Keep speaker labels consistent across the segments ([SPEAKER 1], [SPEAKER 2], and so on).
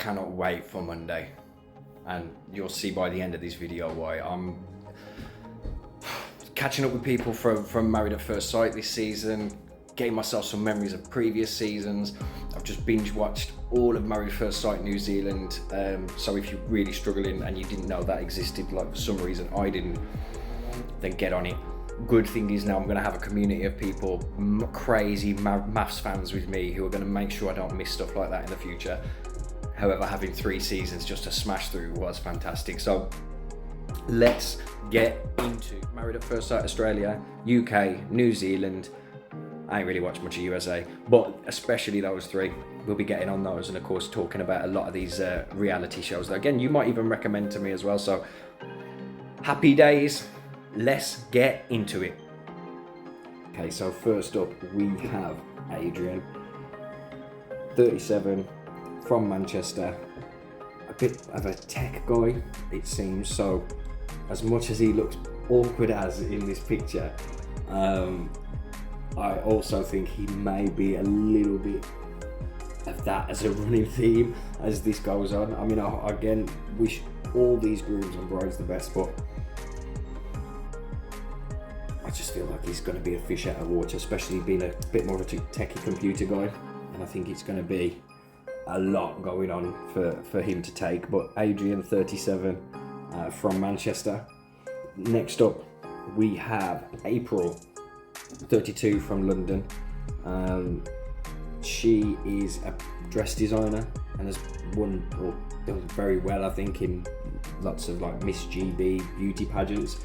[SPEAKER 1] cannot wait for Monday, and you'll see by the end of this video why. I'm catching up with people from Married at First Sight this season, getting myself some memories of previous seasons. I've just binge watched all of Married at First Sight New Zealand, so if you're really struggling and you didn't know that existed, like for some reason I didn't, then get on it. Good thing is now I'm going to have a community of people, crazy MAFS fans with me, who are going to make sure I don't miss stuff like that in the future. However, having 3 seasons just to smash through was fantastic. So let's get into Married at First Sight Australia, UK, New Zealand. I ain't really watched much of USA, but especially those 3. We'll be getting on those, and of course talking about a lot of these reality shows that, again, you might even recommend to me as well. So happy days, let's get into it. Okay, so first up we have Adrian, 37, from Manchester, a bit of a tech guy it seems. So as much as he looks awkward as in this picture, I also think he may be a little bit of that as a running theme as this goes on. I mean, I again wish all these grooms and brides the best, but I just feel like he's going to be a fish out of water, especially being a bit more of a techie computer guy, and I think it's going to be a lot going on for him to take. But Adrian, 37, from Manchester. Next up we have April, 32, from London. She is a dress designer and has won or done very well, I think, in lots of like Miss GB beauty pageants.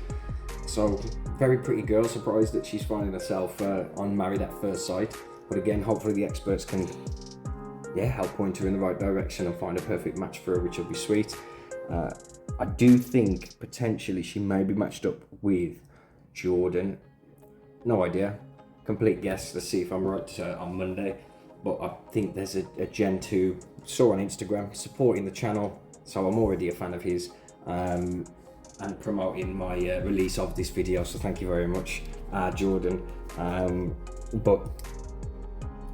[SPEAKER 1] So very pretty girl. Surprised that she's finding herself on Married at First Sight, but again, hopefully the experts can help point her in the right direction and find a perfect match for her, which will be sweet. I do think potentially she may be matched up with Jordan. No idea, complete guess. Let's see if I'm right on Monday. But I think there's a gent who saw on Instagram supporting the channel, so I'm already a fan of his, and promoting my release of this video, so thank you very much, Jordan. But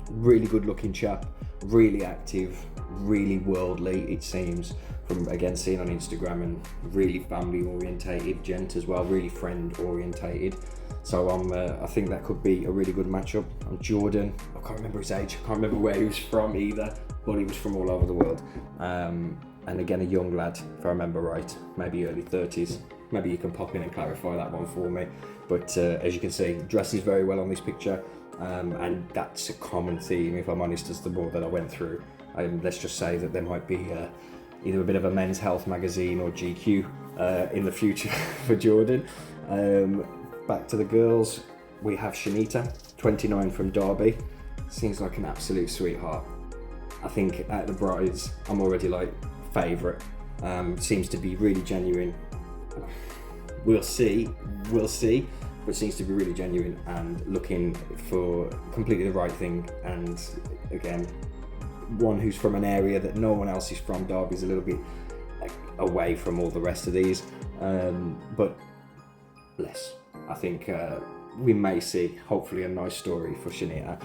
[SPEAKER 1] really good looking chap, really active, really worldly it seems, from again seeing on Instagram, and really family orientated gent as well, really friend orientated. So I think that could be a really good matchup. Jordan, I can't remember his age, I can't remember where he was from either, but he was from all over the world. And again, a young lad, if I remember right, maybe early 30s. Maybe you can pop in and clarify that one for me. But as you can see, dresses very well on this picture, and that's a common theme, if I'm honest, as the more that I went through. Let's just say that there might be either a bit of a men's health magazine or GQ in the future for Jordan. Back to the girls, we have Shanita, 29, from Derby. Seems like an absolute sweetheart. I think out of the brides, I'm already like favourite. Seems to be really genuine. We'll see, but seems to be really genuine and looking for completely the right thing. And again, one who's from an area that no one else is from. Derby's a little bit like away from all the rest of these, but bless. I think we may see, hopefully, a nice story for Shanita.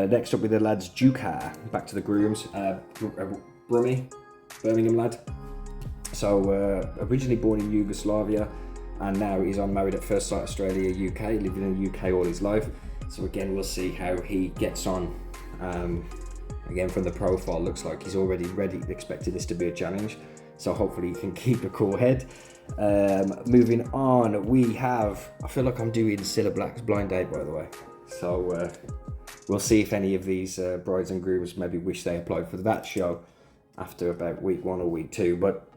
[SPEAKER 1] Next up with the lads, Duka, back to the grooms, Birmingham lad. So originally born in Yugoslavia, and now he's on Married at First Sight Australia, UK, living in the UK all his life. So again, we'll see how he gets on. Again, from the profile, looks like he's already ready, expecting this to be a challenge. So hopefully he can keep a cool head. Moving on, we have, I feel like I'm doing Cilla Black's blind date, by the way. So we'll see if any of these brides and grooms maybe wish they applied for that show after about week 1 or week 2. But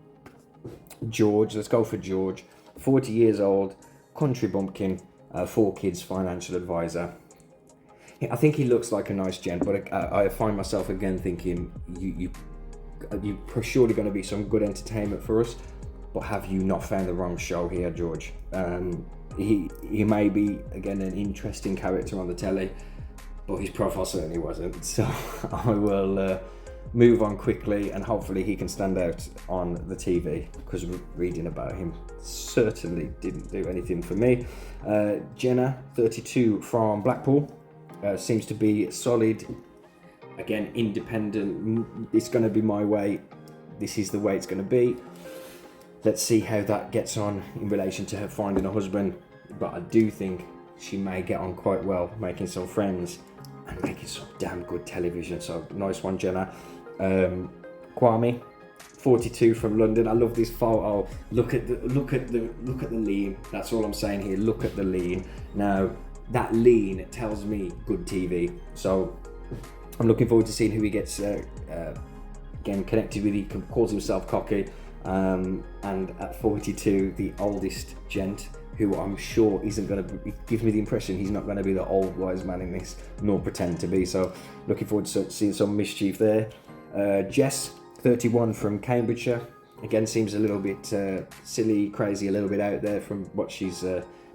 [SPEAKER 1] George, let's go for George. 40 years old, country bumpkin, 4 kids, financial advisor. I think he looks like a nice gent, but I find myself again thinking, you're surely going to be some good entertainment for us, but have you not found the wrong show here, George? He may be, again, an interesting character on the telly, but his profile certainly wasn't. So I will move on quickly, and hopefully he can stand out on the TV, because reading about him certainly didn't do anything for me. Jenna, 32, from Blackpool, seems to be solid again, independent. It's going to be my way. This is the way it's going to be. Let's see how that gets on in relation to her finding a husband. But I do think she may get on quite well, making some friends and making some damn good television. So nice one, Jenna. Kwame, 42 from London. I love this photo. Look at the lean. That's all I'm saying here. Look at the lean. Now that lean tells me good TV. So I'm looking forward to seeing who he gets again connected with. He calls himself cocky, and at 42, the oldest gent, who I'm sure isn't going to. It gives me the impression he's not going to be the old wise man in this, nor pretend to be. So looking forward to seeing some mischief there. Jess, 31 from Cambridgeshire. Again, seems a little bit silly, crazy, a little bit out there from what she's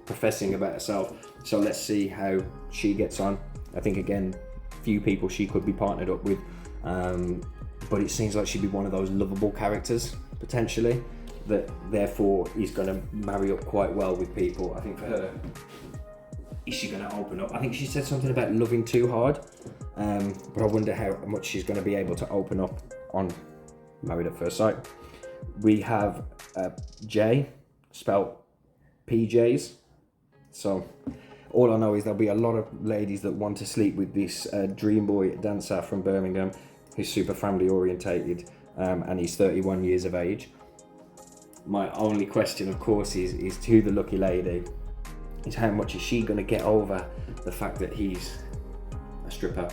[SPEAKER 1] professing about herself. So let's see how she gets on. I think again, few people she could be partnered up with, but it seems like she'd be one of those lovable characters potentially that therefore is going to marry up quite well with people. I think for her, is she going to open up? I think she said something about loving too hard, but I wonder how much she's going to be able to open up on Married at First Sight. We have Jay, spelled PJs. So all I know is there'll be a lot of ladies that want to sleep with this dream boy dancer from Birmingham, who's super family orientated, and he's 31 years of age. My only question, of course, is to the lucky lady, is how much is she going to get over the fact that he's a stripper?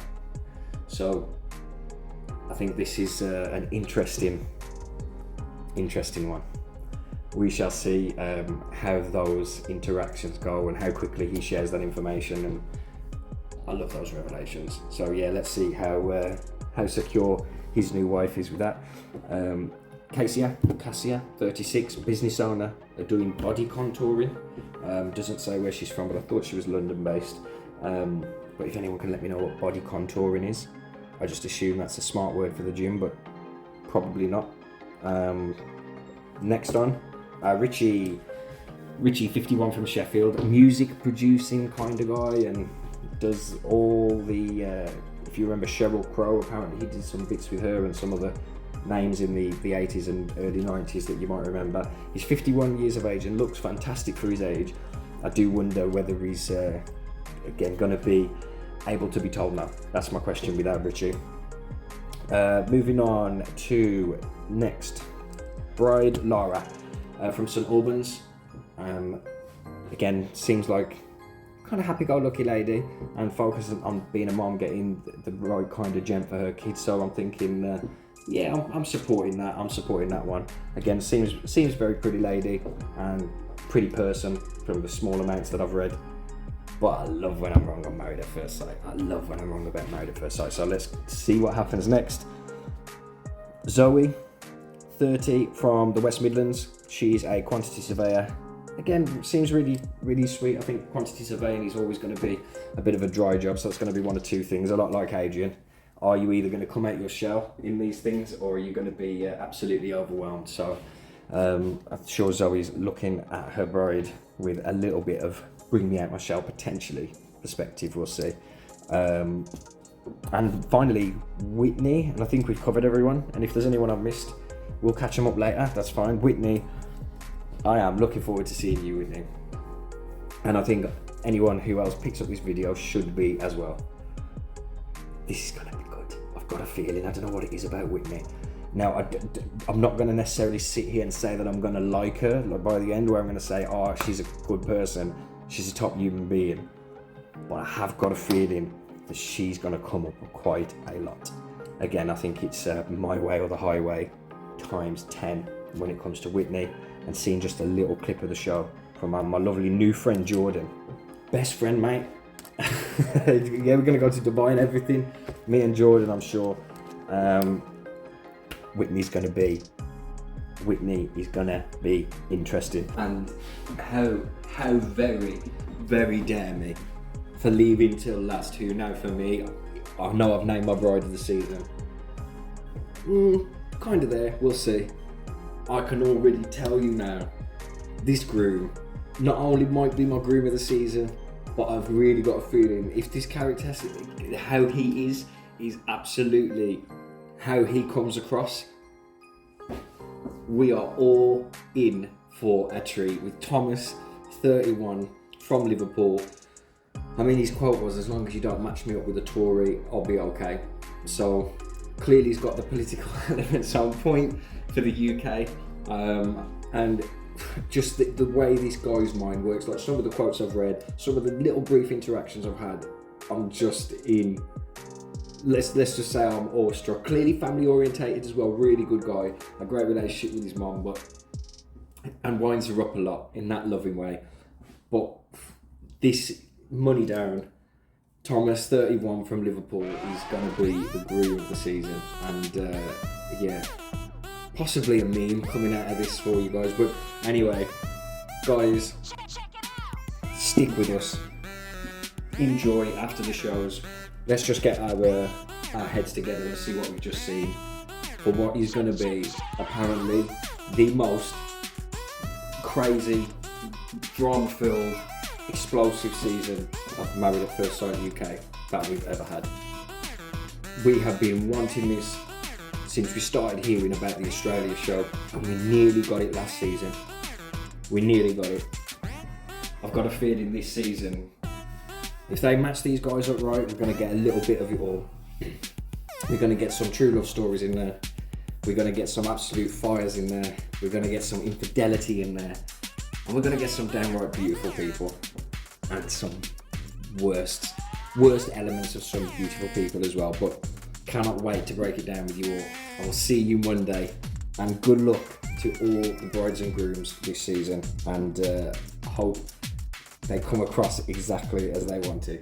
[SPEAKER 1] So I think this is an interesting one. We shall see how those interactions go and how quickly he shares that information, and I love those revelations. So yeah, let's see how secure his new wife is with that. Cassia, 36, business owner, doing body contouring. Doesn't say where she's from, but I thought she was London based. But if anyone can let me know what body contouring is, I just assume that's a smart word for the gym, but probably not. Next on, Richie, 51 from Sheffield, a music producing kind of guy, and does all the, if you remember Sheryl Crow, apparently he did some bits with her and some other names in the 80s and early 90s that you might remember. He's 51 years of age and looks fantastic for his age. I do wonder whether he's, again, going to be able to be told no. That's my question without Richie. Moving on to next, bride Lara from St Albans. Again, seems like kind of happy-go-lucky lady and focusing on being a mom, getting the right kind of gem for her kids. So I'm thinking, yeah, I'm supporting that. I'm supporting that one. Again, seems very pretty lady and pretty person from the small amounts that I've read. But I love when I'm wrong on Married at First Sight. I love when I'm wrong about Married at First Sight. So let's see what happens next. Zoe, 30, from the West Midlands. She's a quantity surveyor. Again, seems really, really sweet. I think quantity surveying is always going to be a bit of a dry job, so it's going to be one of two things. A lot like Adrian. Are you either going to come out your shell in these things, or are you going to be absolutely overwhelmed? So I'm sure Zoe's looking at her bride with a little bit of bring me out my shell potentially perspective. We'll see. And finally, Whitney, and I think we've covered everyone, and if there's anyone I've missed, we'll catch them up later. That's fine. Whitney, I am looking forward to seeing you, Whitney, and I think anyone who else picks up this video should be as well. This is going to be good. I've got a feeling. I don't know what it is about Whitney. Now, I'm not going to necessarily sit here and say that I'm going to like her by the end, where I'm going to say, oh, she's a good person, she's a top human being. But I have got a feeling that she's going to come up quite a lot. Again, I think it's my way or the highway times 10 when it comes to Whitney. And seeing just a little clip of the show from my lovely new friend Jordan. Best friend, mate. Yeah, we're going to go to Dubai and everything. Me and Jordan, I'm sure. Whitney is going to be interesting. And how very, very dare me for leaving till last two. Now for me, I know I've named my bride of the season. Kind of there, we'll see. I can already tell you now, this groom not only might be my groom of the season, but I've really got a feeling if this character, how he is is absolutely how he comes across. We are all in for a treat with Thomas, 31, from Liverpool. I mean, his quote was, as long as you don't match me up with a Tory, I'll be okay. So clearly he's got the political elements on point for the UK. And just the way this guy's mind works, like some of the quotes I've read, some of the little brief interactions I've had, I'm just in, let's just say I'm awestruck. Clearly family orientated as well, really good guy, a great relationship with his mum, and winds her up a lot in that loving way. But this money down, Thomas, 31, from Liverpool, is going to be the groom of the season, and yeah, possibly a meme coming out of this for you guys. But anyway, guys, stick with us, enjoy after the shows. Let's just get our heads together and see what we've just seen for what is going to be apparently the most crazy, drama-filled, explosive season of Married at First Sight UK that we've ever had. We have been wanting this since we started hearing about the Australia show, and we nearly got it last season. We nearly got it. I've got a feeling this season, if they match these guys up right, we're going to get a little bit of it all. We're going to get some true love stories in there. We're going to get some absolute fires in there. We're going to get some infidelity in there. And we're going to get some downright beautiful people. And some worst elements of some beautiful people as well. But cannot wait to break it down with you all. I will see you Monday. And good luck to all the brides and grooms this season. And I hope they come across exactly as they want to.